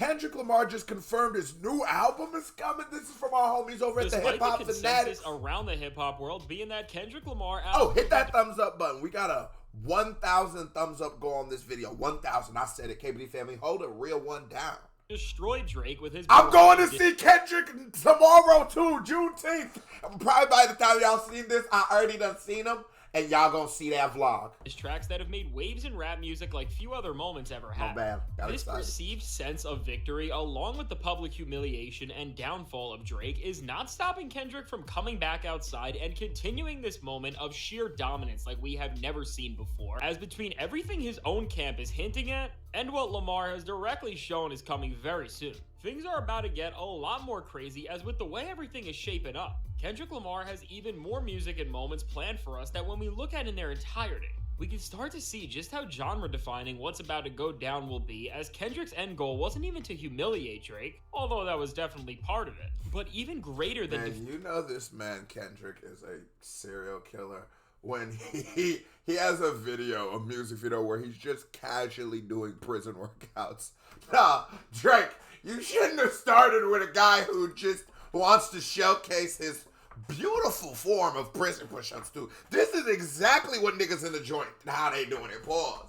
Kendrick Lamar just confirmed his new album is coming. This is from our homies over at the Hip Hop Fanatics. Around the hip hop world being that Kendrick Lamar album. Oh, hit that thumbs up button. We got a 1,000 thumbs up go on this video. 1,000. I said it, KBD family. Hold a real one down. Destroyed Drake with his... I'm going to see Kendrick tomorrow too, Juneteenth. Probably by the time y'all seen this, I already done seen him. And y'all gonna see that vlog. There's tracks that have made waves in rap music like few other moments ever had. This perceived sense of victory, along with the public humiliation and downfall of Drake, is not stopping Kendrick from coming back outside and continuing this moment of sheer dominance like we have never seen before. As between everything his own camp is hinting at, and what Lamar has directly shown is coming very soon, things are about to get a lot more crazy, as with the way everything is shaping up, Kendrick Lamar has even more music and moments planned for us that when we look at in their entirety, we can start to see just how genre-defining what's about to go down will be, as Kendrick's end goal wasn't even to humiliate Drake, although that was definitely part of it, but even greater than... Man, you know this man Kendrick is a serial killer when he has a video, a music video, where he's just casually doing prison workouts. Nah, Drake, you shouldn't have started with a guy who just wants to showcase his beautiful form of prison push-ups too. This is exactly what niggas in the joint, how they doing it. Pause.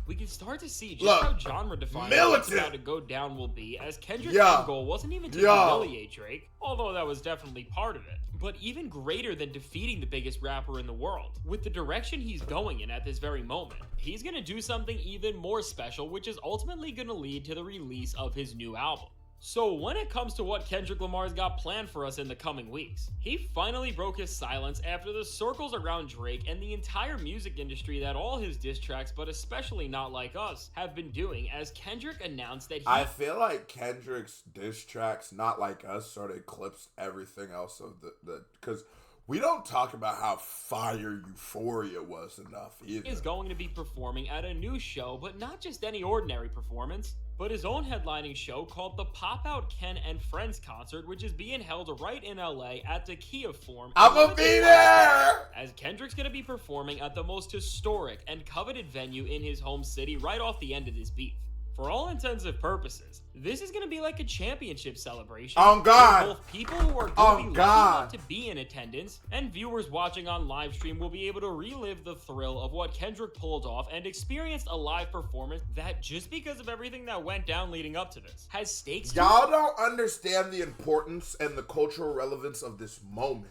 We can start to see just how genre-defining what's about to go down will be, as Kendrick's end goal wasn't even to humiliate Drake, although that was definitely part of it, but even greater than defeating the biggest rapper in the world. With the direction he's going in at this very moment, he's gonna do something even more special, which is ultimately gonna lead to the release of his new album. So when it comes to what Kendrick Lamar's got planned for us in the coming weeks, he finally broke his silence after the circles around Drake and the entire music industry that all his diss tracks, but especially Not Like Us, have been doing, as Kendrick announced that I feel like Kendrick's diss tracks, Not Like Us, sort of eclipsed everything else of the because we don't talk about how fire Euphoria was enough either. Is going to be performing at a new show, but not just any ordinary performance, but his own headlining show called the Pop Out Ken and Friends Concert, which is being held right in LA at the Kia Forum. I'm gonna be there! As Kendrick's gonna be performing at the most historic and coveted venue in his home city right off the end of this beef. For all intents and purposes, this is going to be like a championship celebration. Oh God! Both people who are going to be lucky enough to be in attendance and viewers watching on live stream will be able to relive the thrill of what Kendrick pulled off and experienced a live performance that, just because of everything that went down leading up to this, has stakes. Y'all don't understand the importance and the cultural relevance of this moment.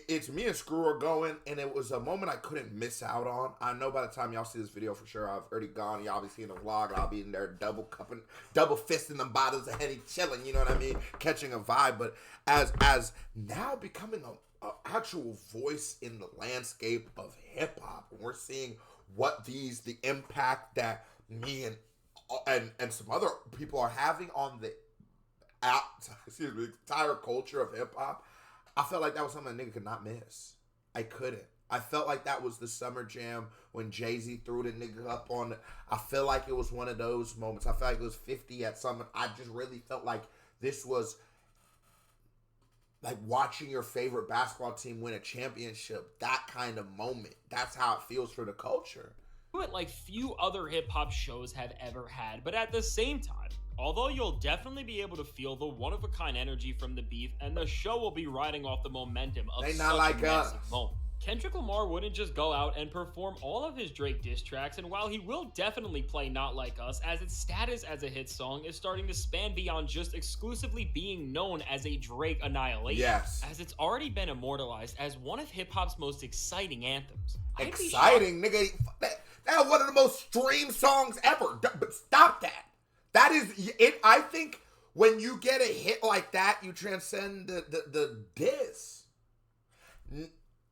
It's me and Screw are going, and it was a moment I couldn't miss out on. I know by the time y'all see this video for sure, I've already gone. Y'all be seeing the vlog. I'll be in there double fisting them bottles of Henny, chilling. You know what I mean? Catching a vibe. But as now becoming a actual voice in the landscape of hip hop, and we're seeing what the impact that me and some other people are having on the entire culture of hip hop. I felt like that was something a nigga could not miss. I couldn't. I felt like that was the summer jam when Jay-Z threw the nigga up on it. I feel like it was one of those moments. I felt like it was 50 at Summer. I just really felt like this was like watching your favorite basketball team win a championship. That kind of moment. That's how it feels for the culture. Like few other hip-hop shows have ever had, but at the same time, although you'll definitely be able to feel the one-of-a-kind energy from the beef, and the show will be riding off the momentum of such a massive moment, Kendrick Lamar wouldn't just go out and perform all of his Drake diss tracks, and while he will definitely play Not Like Us, as its status as a hit song is starting to span beyond just exclusively being known as a Drake annihilation, as it's already been immortalized as one of hip-hop's most exciting anthems. Exciting, nigga. That's one of the most streamed songs ever. But stop that. That is it. I think when you get a hit like that, you transcend the diss.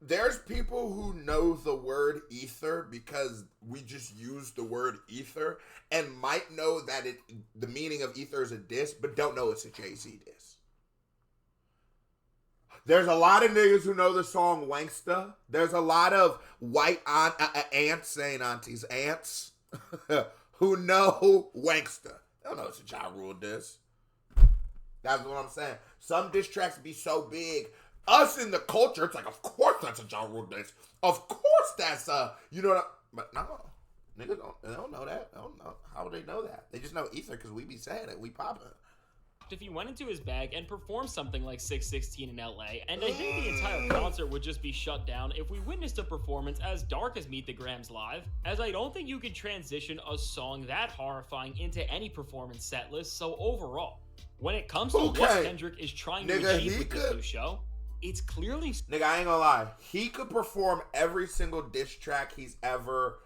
There's people who know the word ether because we just use the word ether and might know that the meaning of ether is a diss, but don't know it's a Jay-Z diss. There's a lot of niggas who know the song Wanksta. There's a lot of white aunts, saying aunties, ants, who know Wanksta. They don't know it's a Ja Rule diss. That's what I'm saying. Some diss tracks be so big. Us in the culture, it's like, of course that's a Ja Rule diss. Of course that's you know what but no. Niggas they don't know that. They don't know. How would they know that? They just know Ether because we be saying it. We popping. If he went into his bag and performed something like 616 in LA, and I think the entire concert would just be shut down if we witnessed a performance as dark as Meet the Grams Live, as I don't think you could transition a song that horrifying into any performance set list. So overall, when it comes to what Kendrick is trying to achieve with this new show, it's clearly... Nigga, I ain't gonna lie. He could perform every single diss track he ever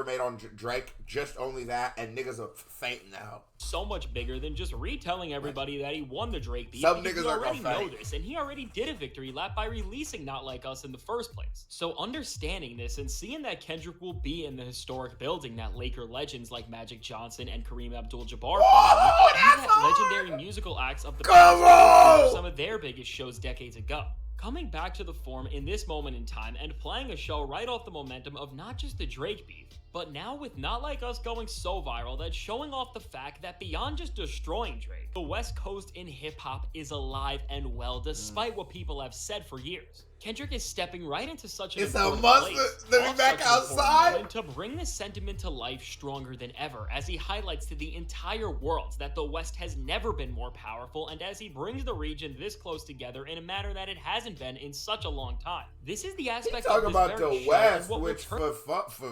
made on Drake, just only that, and niggas are fainting now. So much bigger than just retelling everybody that he won the Drake beef. Some niggas are already know this, and he already did a victory lap by releasing Not Like Us in the first place. So understanding this and seeing that Kendrick will be in the historic building that Laker legends like Magic Johnson and Kareem Abdul-Jabbar that legendary musical acts of the past, some of their biggest shows decades ago. Coming back to the form in this moment in time and playing a show right off the momentum of not just the Drake beef, but now with Not Like Us going so viral that showing off the fact that beyond just destroying Drake, the West Coast in hip-hop is alive and well despite what people have said for years. Kendrick is stepping right into such an important place, let me back outside, to bring this sentiment to life stronger than ever, as he highlights to the entire world that the West has never been more powerful, and as he brings the region this close together in a manner that it hasn't been in such a long time. This is the aspect of this about very the show West, and which for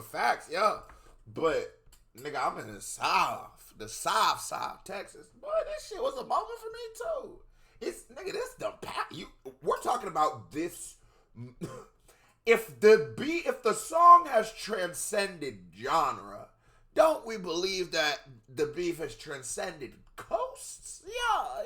facts, yeah. But nigga, I'm in the South, Texas. Boy, this shit was a moment for me too. It's nigga, this the we're talking about this. If the song has transcended genre, don't we believe that the beef has transcended coasts? Yeah.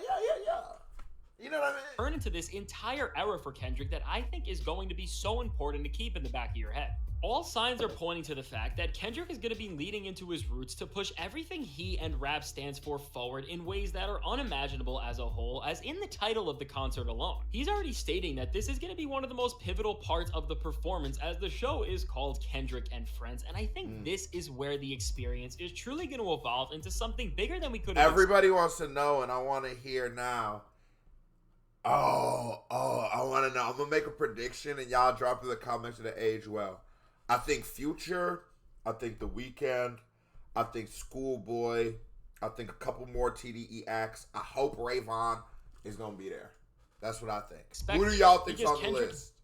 You know what I mean? Turn into this entire era for Kendrick that I think is going to be so important to keep in the back of your head. All signs are pointing to the fact that Kendrick is going to be leading into his roots to push everything he and rap stands for forward in ways that are unimaginable as a whole, as in the title of the concert alone. He's already stating that this is going to be one of the most pivotal parts of the performance, as the show is called Kendrick and Friends, and I think this is where the experience is truly going to evolve into something bigger than we could have Everybody wants to know, and I want to hear now. I want to know. I'm going to make a prediction, and y'all drop in the comments to the age well. I think Future, I think The Weeknd, I think Schoolboy, I think a couple more TDE acts. I hope Rayvon is going to be there. That's what I think. Who do y'all think's on the list?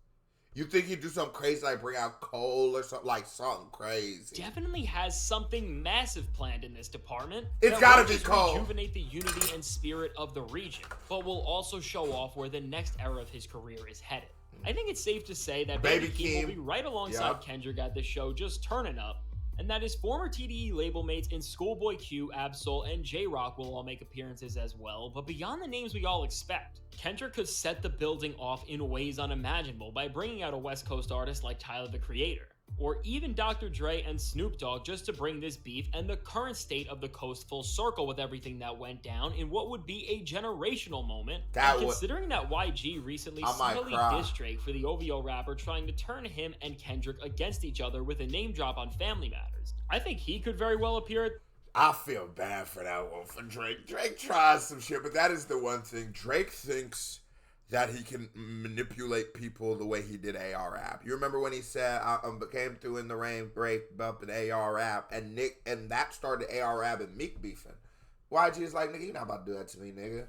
You think he'd do something crazy like bring out Cole or something, like something crazy? Definitely has something massive planned in this department. It's got to be Cole. Rejuvenate the unity and spirit of the region, but will also show off where the next era of his career is headed. I think it's safe to say that Baby Keem will be right alongside Kendrick at the show, just turning up, and that his former TDE label mates in Schoolboy Q, Absol, and J-Rock will all make appearances as well, but beyond the names we all expect, Kendrick could set the building off in ways unimaginable by bringing out a West Coast artist like Tyler, the Creator, or even Dr. Dre and Snoop Dogg, just to bring this beef and the current state of the coast full circle with everything that went down in what would be a generational moment. Considering that YG recently subtly dissed Drake for the OVO rapper trying to turn him and Kendrick against each other with a name drop on Family Matters, I think he could very well appear. I feel bad for that one for Drake. Drake tries some shit, but that is the one thing. Drake thinks that he can manipulate people the way he did AR Rap. You remember when he said, I came through in the rain, break up in AR Rap, and that started AR Rap and Meek beefing. YG is like, nigga, you're not about to do that to me, nigga.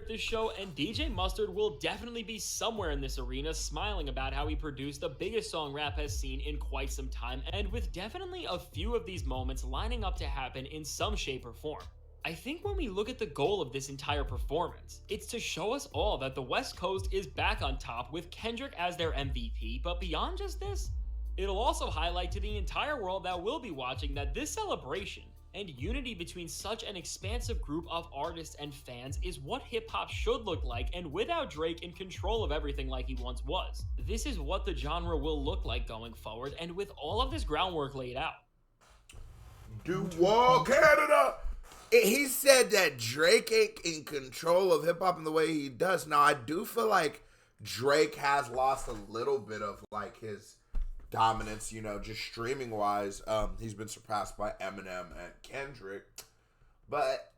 This show, and DJ Mustard will definitely be somewhere in this arena smiling about how he produced the biggest song rap has seen in quite some time, and with definitely a few of these moments lining up to happen in some shape or form. I think when we look at the goal of this entire performance, it's to show us all that the West Coast is back on top with Kendrick as their MVP, but beyond just this, it'll also highlight to the entire world that will be watching that this celebration and unity between such an expansive group of artists and fans is what hip-hop should look like, and without Drake in control of everything like he once was. This is what the genre will look like going forward, and with all of this groundwork laid out. Duval, Canada! He said that Drake ain't in control of hip-hop in the way he does. Now, I do feel like Drake has lost a little bit of, like, his dominance, you know, just streaming-wise. He's been surpassed by Eminem and Kendrick. But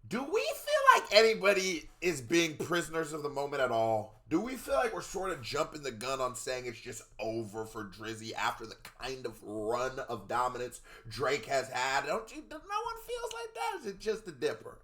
do we feel like anybody is being prisoners of the moment at all? Do we feel like we're sort of jumping the gun on saying it's just over for Drizzy after the kind of run of dominance Drake has had? No one feels like that? Is it just the Dipper?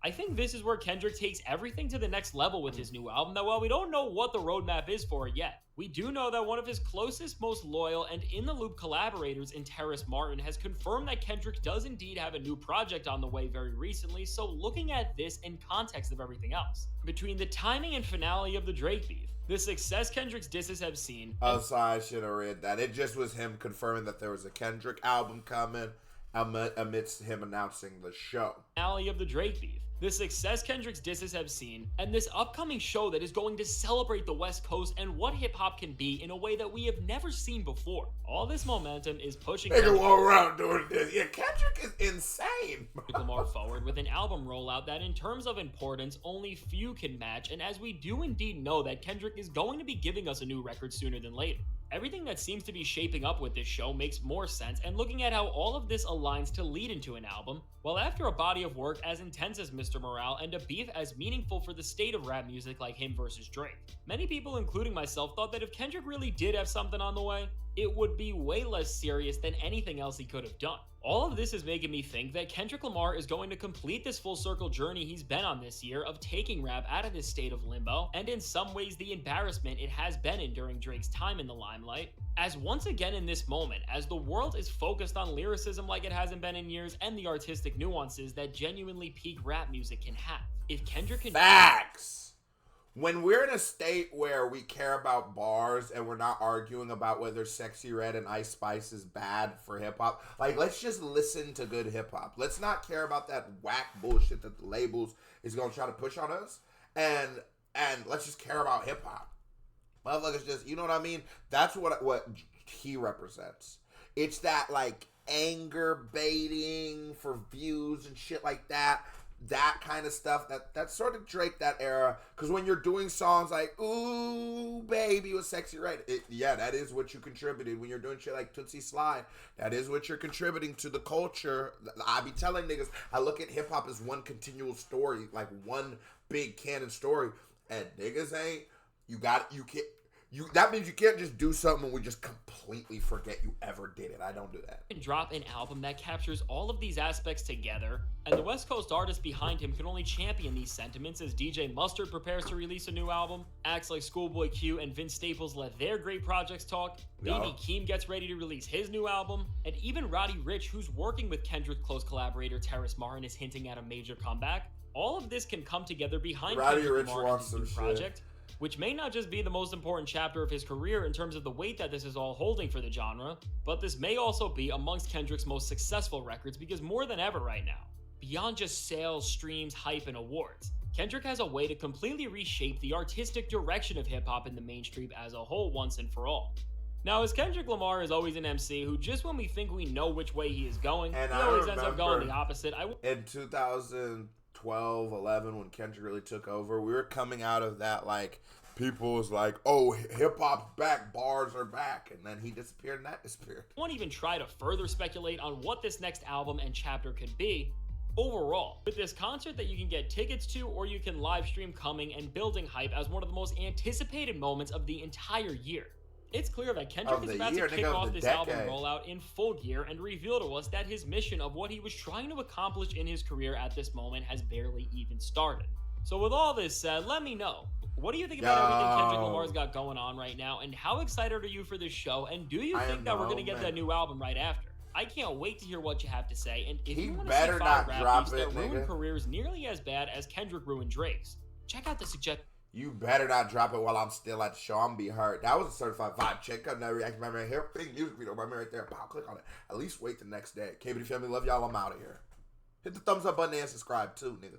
I think this is where Kendrick takes everything to the next level with his new album, that while we don't know what the roadmap is for it yet, we do know that one of his closest, most loyal, and in-the-loop collaborators in Terrace Martin has confirmed that Kendrick does indeed have a new project on the way very recently, so looking at this in context of everything else, between the timing and finale of the Drake beef, the success Kendrick's disses have seen... Oh, sorry, I should have read that. It just was him confirming that there was a Kendrick album coming amidst him announcing the show. Finale of the Drake beef, the success Kendrick's disses have seen, and this upcoming show that is going to celebrate the West Coast and what hip-hop can be in a way that we have never seen before. All this momentum is pushing Kendrick around doing this. Yeah, Kendrick is insane. Lamar forward with an album rollout that in terms of importance, only few can match, and as we do indeed know that Kendrick is going to be giving us a new record sooner than later. Everything that seems to be shaping up with this show makes more sense, and looking at how all of this aligns to lead into an album, well, after a body of work as intense as Mr. Morale and a beef as meaningful for the state of rap music like him versus Drake, many people, including myself, thought that if Kendrick really did have something on the way, it would be way less serious than anything else he could have done. All of this is making me think that Kendrick Lamar is going to complete this full circle journey he's been on this year of taking rap out of this state of limbo, and in some ways the embarrassment it has been in during Drake's time in the limelight, as once again in this moment, as the world is focused on lyricism like it hasn't been in years and the artistic nuances that genuinely peak rap music can have. If Kendrick can... Facts! When we're in a state where we care about bars and we're not arguing about whether Sexy Red and Ice Spice is bad for hip-hop, like, let's just listen to good hip-hop. Let's not care about that whack bullshit that the labels is going to try to push on us, and let's just care about hip-hop. Motherfuckers just, you know what I mean? That's what he represents. It's that, like, anger baiting for views and shit like that. That kind of stuff, that's sort of Drake, that era. Because when you're doing songs like "Ooh Baby" with Sexy Red, yeah, that is what you contributed. When you're doing shit like Tootsie Slide, that is what you're contributing to the culture. I be telling niggas, I look at hip hop as one continual story, like one big canon story, and niggas ain't. That means you can't just do something and we just completely forget you ever did it. I don't do that. Drop an album that captures all of these aspects together, and the West Coast artists behind him can only champion these sentiments as DJ Mustard prepares to release a new album, acts like Schoolboy Q and Vince Staples let their great projects talk, Baby Keem gets ready to release his new album, and even Roddy Ricch, who's working with Kendrick's close collaborator Terrace Martin, is hinting at a major comeback. All of this can come together behind Kendrick Lamar and his new project, which may not just be the most important chapter of his career in terms of the weight that this is all holding for the genre, but this may also be amongst Kendrick's most successful records, because more than ever right now, beyond just sales, streams, hype, and awards, Kendrick has a way to completely reshape the artistic direction of hip-hop in the mainstream as a whole once and for all. Now, as Kendrick Lamar is always an MC who, just when we think we know which way he is going, he always ends up going the opposite. In 2012, 11, when Kendrick really took over, we were coming out of that, like, people was like, oh, hip-hop's back, bars are back, and then he disappeared and that disappeared. I won't even try to further speculate on what this next album and chapter could be. Overall, with this concert that you can get tickets to or you can live stream coming and building hype as one of the most anticipated moments of the entire year, it's clear that Kendrick is about to kick off this album rollout in full gear and reveal to us that his mission of what he was trying to accomplish in his career at this moment has barely even started. So with all this said, let me know, what do you think about everything Kendrick Lamar's got going on right now, and how excited are you for this show, and do you think that we're going to get that new album right after? I can't wait to hear what you have to say, and if you want to see 5 rap beefs that ruin careers nearly as bad as Kendrick ruined Drake's, check out the suggestion. You better not drop it while I'm still at the show. I'm be hurt. That was a certified vibe check. I've never reacted to my man here. Big music video by me right there. Pow, click on it. At least wait the next day. KBD family, love y'all. I'm out of here. Hit the thumbs up button and subscribe too, nigga.